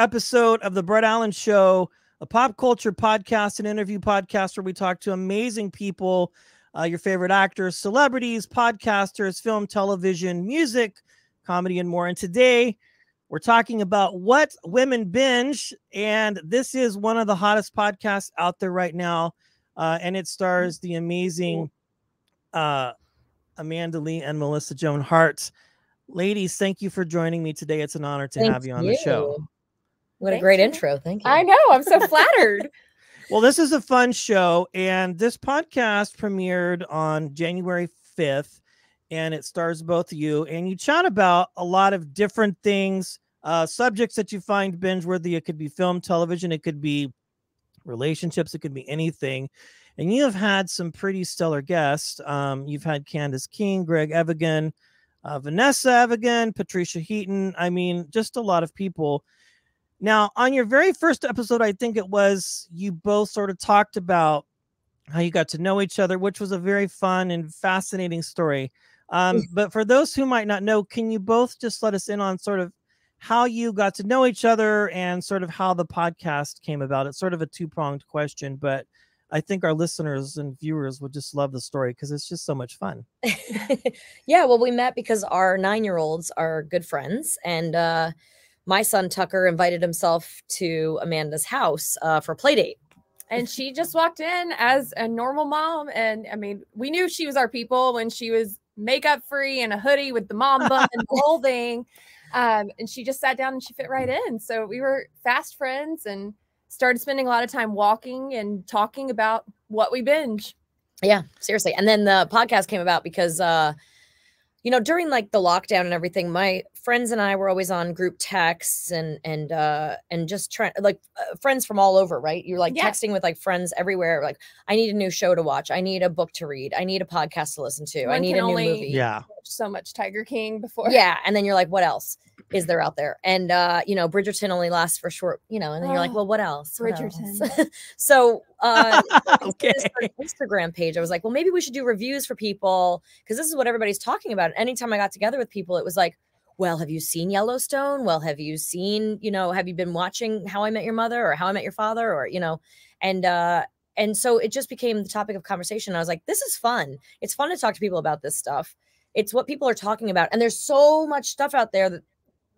episode of the Brett Allen Show, a pop culture podcast and interview podcast where we talk to amazing people, your favorite actors, celebrities, podcasters, film, television, music, comedy, and more. And today we're talking about what Women Binge, and this is one of the hottest podcasts out there right now, and it stars the amazing Amanda Lee and Melissa Joan Hart. Ladies, thank you for joining me today. It's an honor to have you on the show. What a great intro. Thank you. I know. I'm so flattered. Well, this is a fun show, and this podcast premiered on January 5th, and it stars both of you, and you chat about a lot of different things, subjects that you find binge-worthy. It could be film, television, it could be relationships, it could be anything. And you have had some pretty stellar guests. You've had Candace King, Greg Evigan, Vanessa Evigan, Patricia Heaton. I mean, just a lot of people. Now, on your very first episode, I think it was, you both sort of talked about how you got to know each other, which was a very fun and fascinating story. But for those who might not know, can you both just let us in on sort of how you got to know each other and sort of how the podcast came about? It's sort of a two-pronged question, but I think our listeners and viewers would just love the story because it's just so much fun. Yeah, well, we met because our 9-year-olds are good friends, and my son Tucker invited himself to Amanda's house for a play date. And she just walked in as a normal mom. And I mean, we knew she was our people when she was makeup free and a hoodie with the mom bun and the whole thing. And she just sat down and she fit right in. So we were fast friends and started spending a lot of time walking and talking about what we binge. Yeah, seriously. And then the podcast came about because, you know, during like the lockdown and everything, my friends and I were always on group texts and just trying, like friends from all over, right? You're like texting with like friends everywhere. Like, I need a new show to watch. I need a book to read. I need a podcast to listen to. I need a new movie. Yeah. So much Tiger King before. Yeah. And then you're like, what else is there out there? And, you know, Bridgerton only lasts for short, you know, and then you're like, well, what else? Bridgerton. What else? So, Okay. Instagram page, I was like, well, maybe we should do reviews for people because this is what everybody's talking about. Anytime I got together with people, it was like, well, have you seen Yellowstone? Well, have you seen, you know, have you been watching How I Met Your Mother or How I Met Your Father, or, you know, and so it just became the topic of conversation. I was like, this is fun. It's fun to talk to people about this stuff. It's what people are talking about. And there's so much stuff out there that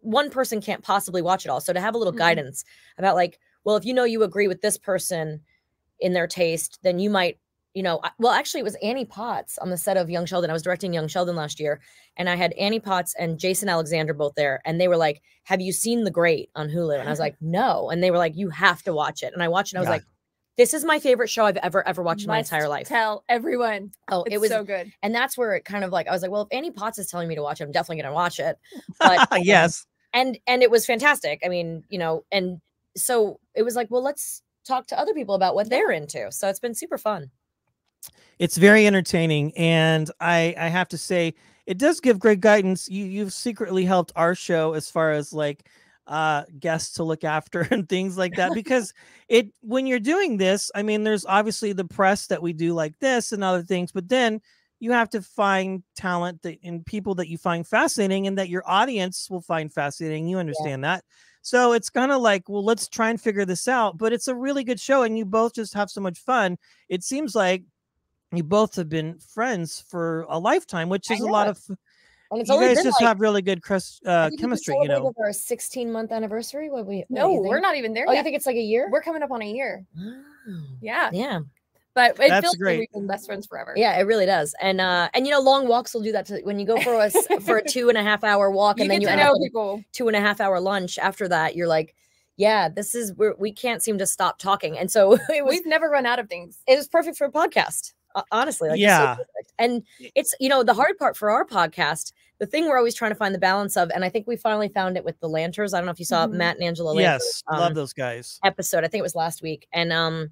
one person can't possibly watch it all. So to have a little guidance about like, well, if you know you agree with this person in their taste, then you might, you know, well, actually it was Annie Potts on the set of Young Sheldon. I was directing Young Sheldon last year, and I had Annie Potts and Jason Alexander both there. And they were like, have you seen The Great on Hulu? And I was like, no. And they were like, you have to watch it. And I watched it. And I was like, this is my favorite show I've ever watched in my entire life. Tell everyone. Oh, it was so good. And that's where it kind of like, I was like, well, if Annie Potts is telling me to watch it, I'm definitely going to watch it. But yes. And it was fantastic. I mean, you know, and so it was like, well, let's talk to other people about what they're into. So it's been super fun. It's very entertaining, and I have to say, it does give great guidance. You've secretly helped our show as far as like guests to look after and things like that, because when you're doing this, I mean, there's obviously the press that we do like this and other things, but then you have to find talent in people that you find fascinating and that your audience will find fascinating. You understand that. So it's kind of like, well, let's try and figure this out. But it's a really good show, and you both just have so much fun. It seems like you both have been friends for a lifetime, which is a lot of. And it's you only guys been just like, have really good chemistry, you know. Our 16-month anniversary. No, we're not even there yet. yet. You think it's like a year? We're coming up on a year. Oh. Yeah. Yeah. But it That's feels great. like we've been best friends forever. Yeah, it really does. And you know, long walks will do that to when you go for a 2.5-hour walk, and then you end up with people 2.5-hour lunch after that. You're like, yeah, this is where we can't seem to stop talking. And so we've never run out of things. It was perfect for a podcast. Honestly, like, yeah. It's so perfect. And it's, you know, the hard part for our podcast, the thing we're always trying to find the balance of, and I think we finally found it with the Lanters. I don't know if you saw Matt and Angela Lanters. Yes, love those guys. Episode. I think it was last week. And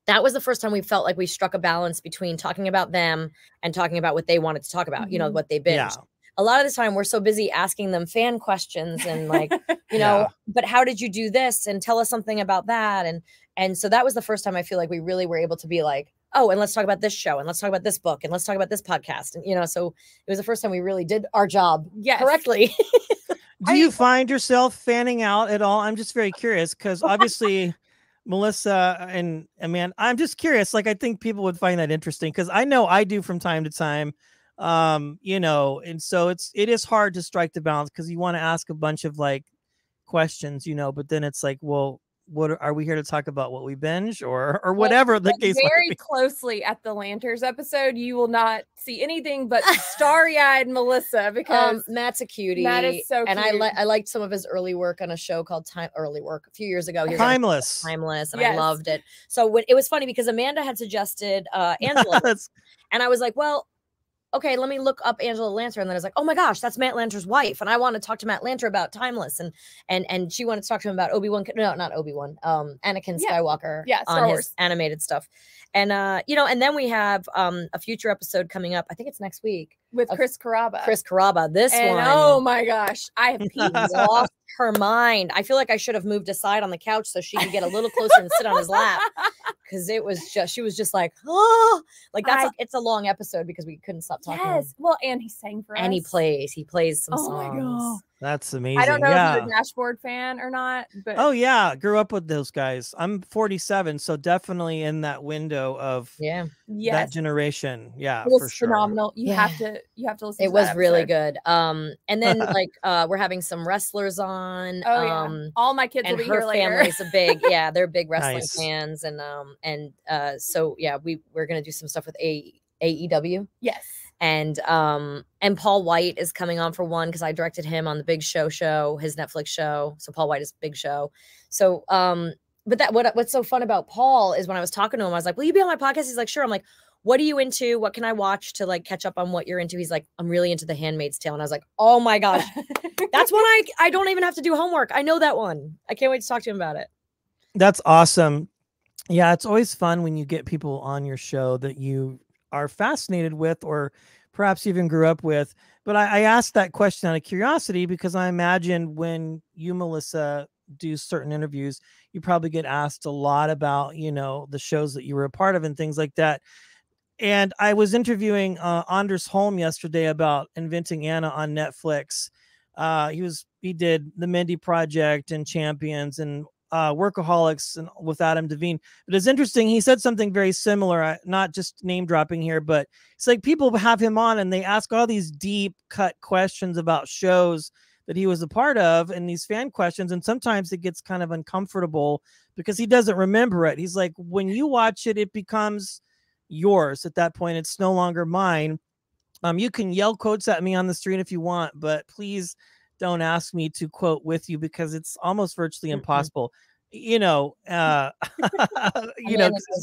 that was the first time we felt like we struck a balance between talking about them and talking about what they wanted to talk about, you know, what they binged. Yeah. A lot of the time we're so busy asking them fan questions and like, you know, but how did you do this? And tell us something about that. And so that was the first time I feel like we really were able to be like, oh, and let's talk about this show, and let's talk about this book, and let's talk about this podcast. And, you know, so it was the first time we really did our job correctly. Do you find yourself fanning out at all? I'm just very curious because obviously Melissa and Amanda, I'm just curious. Like, I think people would find that interesting because I know I do from time to time. You know, and so it is hard to strike the balance because you want to ask a bunch of like questions, you know, but then it's like, well, what are we here to talk about? What we binge or whatever the case might very be. closely at the Lanterns episode, you will not see anything but starry-eyed Melissa because Matt's a cutie. Matt is so cute. And I liked some of his early work on a show called a few years ago. He was Timeless. Timeless, and Yes. I loved it. So when it was funny because Amanda had suggested Angela, and I was like, well, okay, let me look up Angela Lanter. And then I was like, oh my gosh, that's Matt Lanter's wife. And I want to talk to Matt Lanter about Timeless. And she wanted to talk to him about Obi-Wan. No, not Obi-Wan. Anakin Skywalker on his animated stuff. And, you know, and then we have a future episode coming up. I think it's next week. With Chris Carrabba. This one. Oh my gosh. I have lost her mind. I feel like I should have moved aside on the couch so she could get a little closer and sit on his lap. Because she was just like, oh, like it's a long episode because we couldn't stop talking. Yes. Well, and he sang for us. And he plays some songs. My God. That's amazing. I don't know if you're a Dashboard fan or not, but oh yeah, grew up with those guys. I'm 47, so definitely in that window of that generation. Yeah, it was for sure. phenomenal. You have to listen. It was really good. And then like we're having some wrestlers on. Oh yeah, all my kids will be here later. Family's a big they're big wrestling fans, and so yeah, we're gonna do some stuff with AEW. Yes. And Paul White is coming on for one because I directed him on the Big Show, his Netflix show. So Paul White is Big Show. So but what's so fun about Paul is when I was talking to him, I was like, will you be on my podcast? He's like, sure. I'm like, what are you into? What can I watch to like catch up on what you're into? He's like, I'm really into The Handmaid's Tale. And I was like, oh my gosh, that's one I don't even have to do homework. I know that one. I can't wait to talk to him about it. That's awesome. Yeah, it's always fun when you get people on your show that you are fascinated with or perhaps even grew up with. But I asked that question out of curiosity because I imagine when you, Melissa, do certain interviews, you probably get asked a lot about, you know, the shows that you were a part of and things like that. And I was interviewing Anders Holm yesterday about Inventing Anna on Netflix. He did The Mindy Project and Champions and Workaholics and with Adam Devine. But it's interesting, he said something very similar, not just name dropping here, but it's like people have him on and they ask all these deep cut questions about shows that he was a part of and these fan questions, and sometimes it gets kind of uncomfortable because he doesn't remember it. He's like, when you watch it, it becomes yours at that point. It's no longer mine. You can yell quotes at me on the street if you want, but please don't ask me to quote with you because it's almost virtually impossible. You know, it's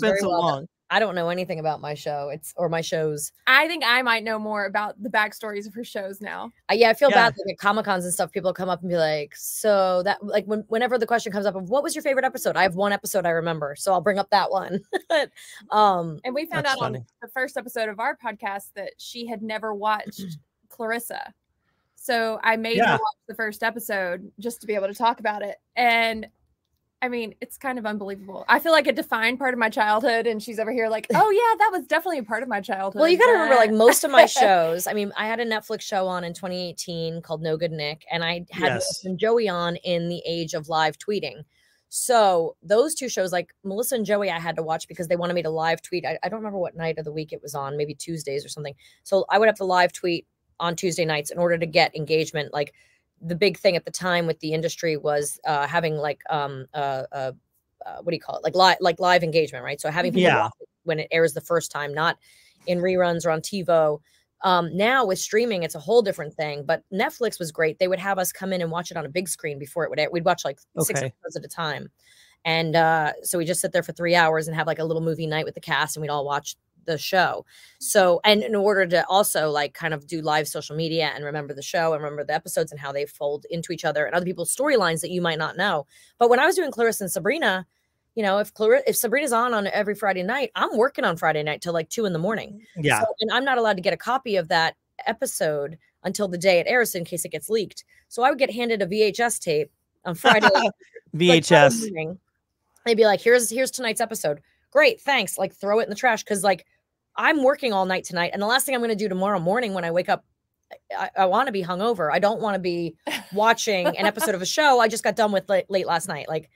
been so long. I don't know anything about my show. Or my shows. I think I might know more about the backstories of her shows now. I feel bad like at Comic-Cons and stuff. People come up and be like, so that like whenever the question comes up of what was your favorite episode? I have one episode I remember, so I'll bring up that one. And we found out on the first episode of our podcast that she had never watched Clarissa. So I made her watch the first episode just to be able to talk about it. And I mean, it's kind of unbelievable. I feel like it defined part of my childhood, and she's over here like, oh yeah, that was definitely a part of my childhood. Well, you got to remember, like most of my shows, I mean, I had a Netflix show on in 2018 called No Good Nick, and I had Melissa and Joey on in the age of live tweeting. So those two shows, like Melissa and Joey, I had to watch because they wanted me to live tweet. I don't remember what night of the week it was on, maybe Tuesdays or something. So I would have to live tweet on Tuesday nights in order to get engagement. Like the big thing at the time with the industry was having like what do you call it, like live engagement, right? So having people watch it when it airs the first time, not in reruns or on TiVo. Now with streaming, it's a whole different thing. But Netflix was great. They would have us come in and watch it on a big screen before it would air. We'd watch like 6 episodes at a time, and so we just sit there for 3 hours and have like a little movie night with the cast, and we'd all watch the show. So, and in order to also like kind of do live social media and remember the show and remember the episodes and how they fold into each other and other people's storylines that you might not know. But when I was doing Clarissa and Sabrina, you know, if Sabrina's on every Friday night, I'm working on Friday night till like 2 a.m. Yeah. So, and I'm not allowed to get a copy of that episode until the day it airs in case it gets leaked. So I would get handed a VHS tape on Friday. VHS. Like, they'd be like, here's tonight's episode. Great, thanks. Like throw it in the trash. Cause like I'm working all night tonight. And the last thing I'm going to do tomorrow morning when I wake up I want to be hungover. I don't want to be watching an episode of a show I just got done with late last night. Like,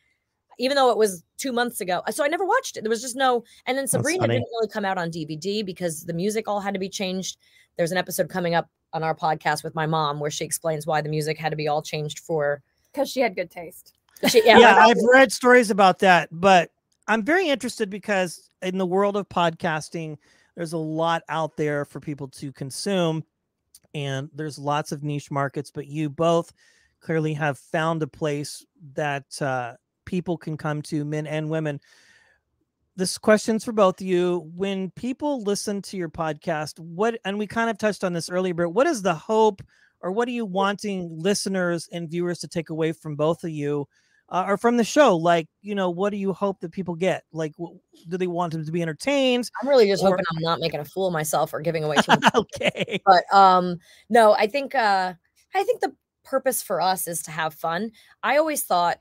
even though it was 2 months ago. So I never watched it. There was just no, and then Sabrina didn't really come out on DVD because the music all had to be changed. There's an episode coming up on our podcast with my mom where she explains why the music had to be all changed because she had good taste. Yeah, I've read stories about that, but I'm very interested because in the world of podcasting, there's a lot out there for people to consume, and there's lots of niche markets, but you both clearly have found a place that people can come to, men and women. This question's for both of you. When people listen to your podcast, and we kind of touched on this earlier, but what is the hope, or what are you wanting listeners and viewers to take away from both of you, or from the show? Like, what do you hope that people get? Like, do they want them to be entertained? I'm really just hoping I'm not making a fool of myself or giving away too much. Okay. But no, I think the purpose for us is to have fun. I always thought,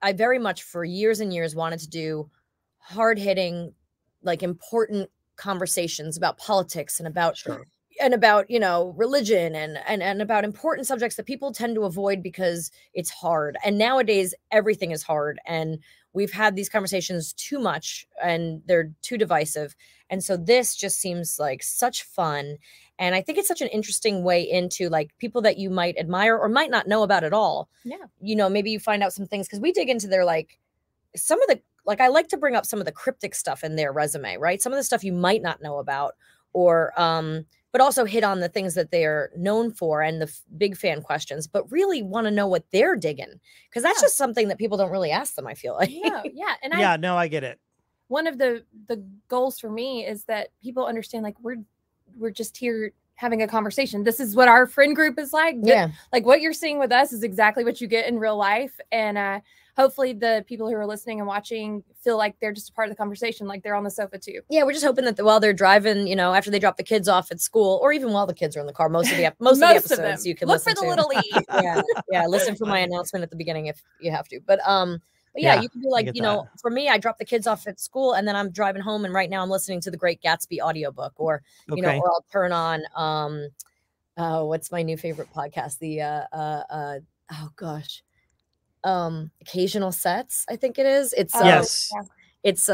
I very much for years and years wanted to do hard-hitting, like, important conversations about politics and about religion and about important subjects that people tend to avoid because it's hard. And nowadays everything is hard, and we've had these conversations too much and they're too divisive. And so this just seems like such fun. And I think it's such an interesting way into, like, people that you might admire or might not know about at all. Yeah. Maybe you find out some things, because we dig into their, like, some of the, like, I like to bring up some of the cryptic stuff in their resume, right? Some of the stuff you might not know about, or, but also hit on the things that they're known for and the big fan questions, but really want to know what they're digging. Because that's just something that people don't really ask them, I feel like. Yeah. And I get it. One of the goals for me is that people understand, like, we're just here having a conversation. This is what our friend group is like. Yeah. Like, what you're seeing with us is exactly what you get in real life. And hopefully the people who are listening and watching feel like they're just a part of the conversation, like they're on the sofa too. Yeah, we're just hoping that while they're driving, after they drop the kids off at school, or even while the kids are in the car, most of the episodes you can look listen for the little E. Yeah, listen for my announcement at the beginning if you have to. But yeah, you can be like, for me, I drop the kids off at school and then I'm driving home, and right now I'm listening to the Great Gatsby audiobook, or or I'll turn on what's my new favorite podcast? The Occasional Sets, I think it is. It's yes. It's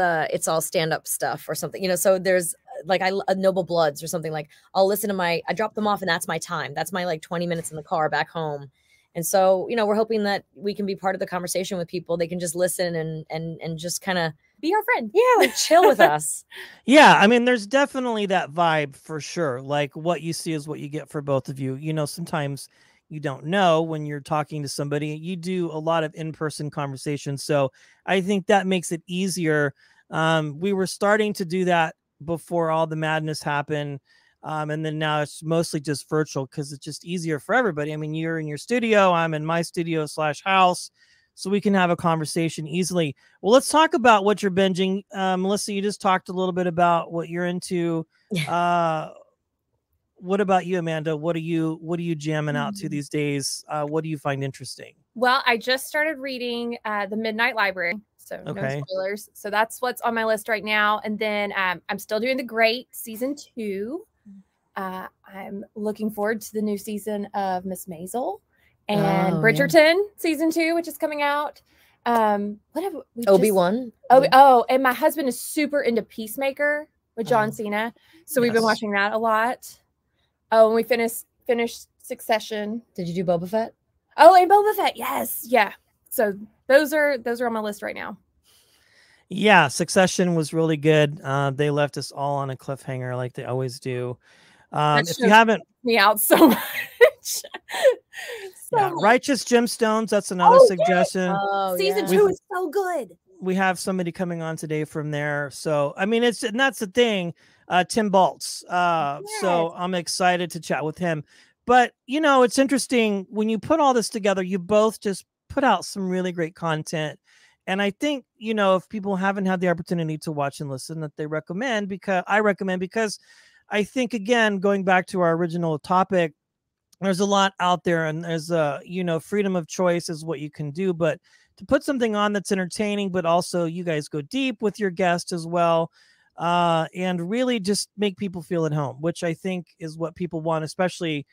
all stand-up stuff or something. So there's like Noble Bloods or something. Like, I'll listen to I drop them off, and that's my time. That's my, like, 20 minutes in the car back home. And so, we're hoping that we can be part of the conversation with people. They can just listen and just kind of be our friend. Yeah, like, chill with us. Yeah, I mean, there's definitely that vibe for sure. Like, what you see is what you get for both of you. Sometimes you don't know when you're talking to somebody. You do a lot of in-person conversations, so I think that makes it easier. We were starting to do that before all the madness happened. And then now it's mostly just virtual because it's just easier for everybody. I mean, you're in your studio, I'm in my studio / house, so we can have a conversation easily. Well, let's talk about what you're binging. Melissa, you just talked a little bit about what you're into. What about you, Amanda? What are you jamming out to these days? What do you find interesting? Well, I just started reading The Midnight Library. So no spoilers. So that's what's on my list right now. And then I'm still doing The Great season 2. I'm looking forward to the new season of Miss Maisel and Bridgerton season 2, which is coming out. What have we Obi-Wan? And my husband is super into Peacemaker with John Cena. So we've been watching that a lot. Oh, and we finished Succession. Did you do Boba Fett? Oh, and Boba Fett, yes. Yeah. So those are on my list right now. Yeah, Succession was really good. They left us all on a cliffhanger like they always do. If you haven't, me out so much. Righteous Gemstones, that's another suggestion. Oh, season 2 is so good. We have somebody coming on today from there. So I mean, and that's the thing. Tim Baltz. So I'm excited to chat with him. But it's interesting when you put all this together, you both just put out some really great content. And I think, if people haven't had the opportunity to watch and listen, that I recommend, because I think, again, going back to our original topic, there's a lot out there, and there's freedom of choice is what you can do, but to put something on that's entertaining, but also you guys go deep with your guest as well, and really just make people feel at home, which I think is what people want, especially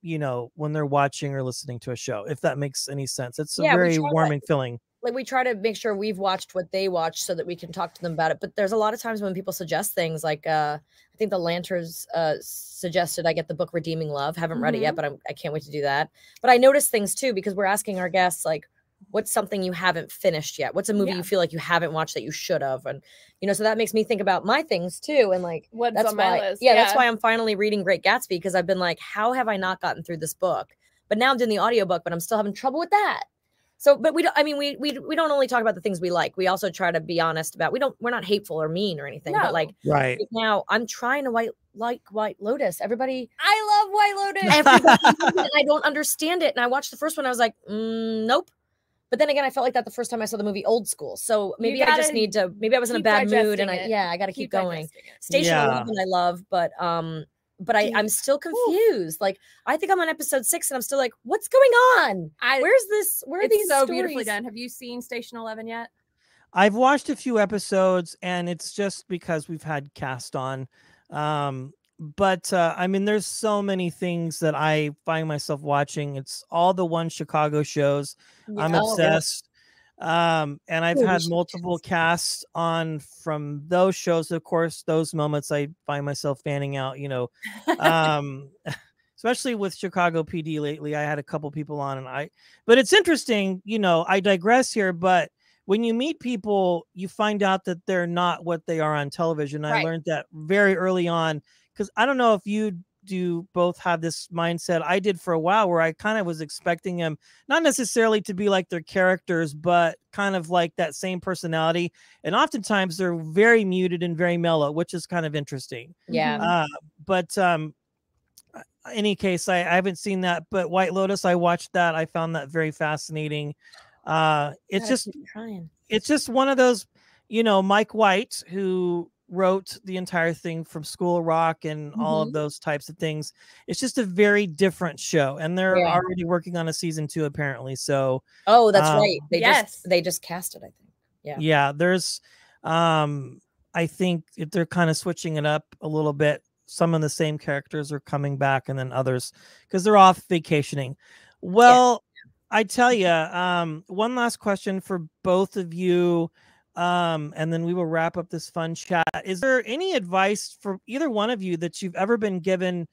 you know, when they're watching or listening to a show, if that makes any sense. It's a Yeah, very warming feeling. Like we try to make sure we've watched what they watch so that we can talk to them about it. But there's a lot of times when people suggest things like, I think the Lanterns suggested I get the book Redeeming Love. Haven't read it yet, but I can't wait to do that. But I notice things too, because we're asking our guests, like, what's something you haven't finished yet? What's a movie you feel like you haven't watched that you should have? And, you know, so that makes me think about my things too. And like, what's on my list? Yeah, that's why I'm finally reading Great Gatsby, because I've been like, how have I not gotten through this book? But now I'm doing the audiobook, but I'm still having trouble with that. So, but we don't, I mean, we don't only talk about the things we like. We also try to be honest about, we're not hateful or mean or anything, but like, right now I'm trying to like White Lotus. Everybody, I love White Lotus. Everybody, and I don't understand it. And I watched the first one. I was like, nope. But then again, I felt like that the first time I saw the movie Old School. So maybe I just need to, maybe I was in a bad mood and I got to keep going. Station 11 I love, but I'm still confused. Like, I think I'm on episode 6 and I'm still like, what's going on? Where's this? Where are these so stories? Beautifully done. Have you seen Station 11 yet? I've watched a few episodes, and it's just because we've had cast on. But I mean, there's so many things that I find myself watching. It's all the One Chicago shows. I'm obsessed. And I've had multiple casts on from those shows. Of course, those moments I find myself fanning out, you know, especially with Chicago PD lately. I had a couple people on, but it's interesting, you know, I digress here, but when you meet people, you find out that they're not what they are on television. I learned that very early on, because I don't know if you do both have this mindset. I did for a while, where I kind of was expecting them not necessarily to be like their characters, but kind of like that same personality. And oftentimes they're very muted and very mellow, which is kind of interesting. Yeah. But any case, I haven't seen that, but White Lotus, I watched that. I found that very fascinating. It's just one of those, you know, Mike White, who wrote the entire thing from School of Rock and all of those types of things. It's just a very different show, and they're already working on a season 2 apparently. So that's right. They just cast it, I think. Yeah, there's I think they're kind of switching it up a little bit. Some of the same characters are coming back, and then others, because they're off vacationing. Well, I tell you, one last question for both of you. And then we will wrap up this fun chat. Is there any advice for either one of you that you've ever been given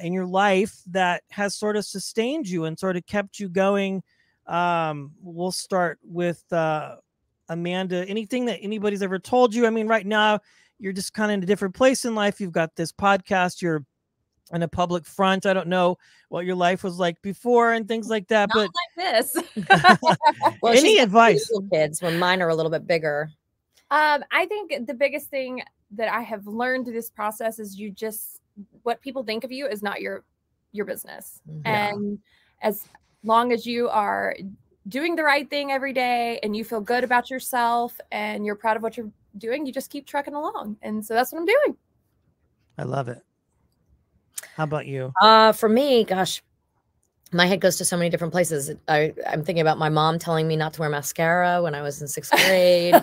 in your life that has sort of sustained you and sort of kept you going? We'll start with Amanda. Anything that anybody's ever told you? I mean, right now you're just kind of in a different place in life. You've got this podcast. You're in a public front. I don't know what your life was like before and things like that. Not but like this. Well, any advice? Kids, when mine are a little bit bigger. I think the biggest thing that I have learned through this process is what people think of you is not your business. And as long as you are doing the right thing every day and you feel good about yourself and you're proud of what you're doing, you just keep trucking along. And so that's what I'm doing. I love it. How about you? For me, gosh, my head goes to so many different places. I'm thinking about my mom telling me not to wear mascara when I was in 6th grade.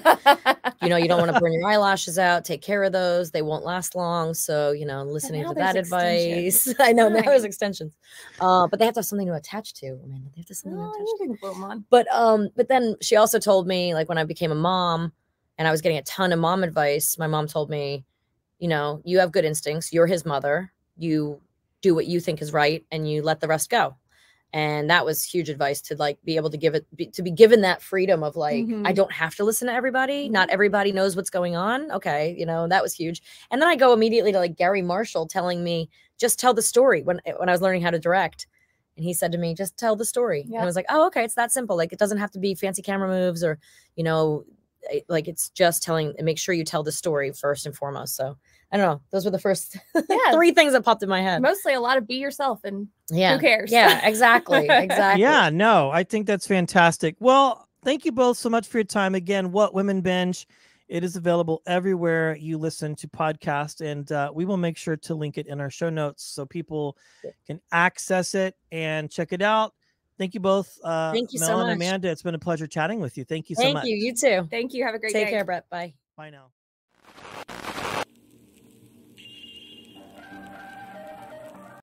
You know, you don't want to burn your eyelashes out. Take care of those. They won't last long. So, you know, listening to that advice. I know now there's extensions. But they have to have something to attach to. I mean, they have to have something to attach to. But then she also told me, like, when I became a mom and I was getting a ton of mom advice, my mom told me, you know, you have good instincts. You're his mother. You do what you think is right and you let the rest go. And that was huge advice, to like be able to be given that freedom of like, I don't have to listen to everybody. Not everybody knows what's going on. Okay. You know, that was huge. And then I go immediately to like Gary Marshall telling me, just tell the story when I was learning how to direct. And he said to me, just tell the story. And I was like, oh, okay. It's that simple. Like, it doesn't have to be fancy camera moves or, you know, like, it's just telling, and make sure you tell the story first and foremost. So I don't know. Those were the first 3 things that popped in my head. Mostly a lot of be yourself and who cares? Yeah, exactly. Exactly. Yeah, no, I think that's fantastic. Well, thank you both so much for your time. Again, What Women Binge. It is available everywhere you listen to podcasts, and we will make sure to link it in our show notes so people can access it and check it out. Thank you both. Thank you Mel so much. and Amanda. It's been a pleasure chatting with you. Thank you so much. Thank you. You too. Thank you. Have a great day. Take care, Brett. Bye. Bye now.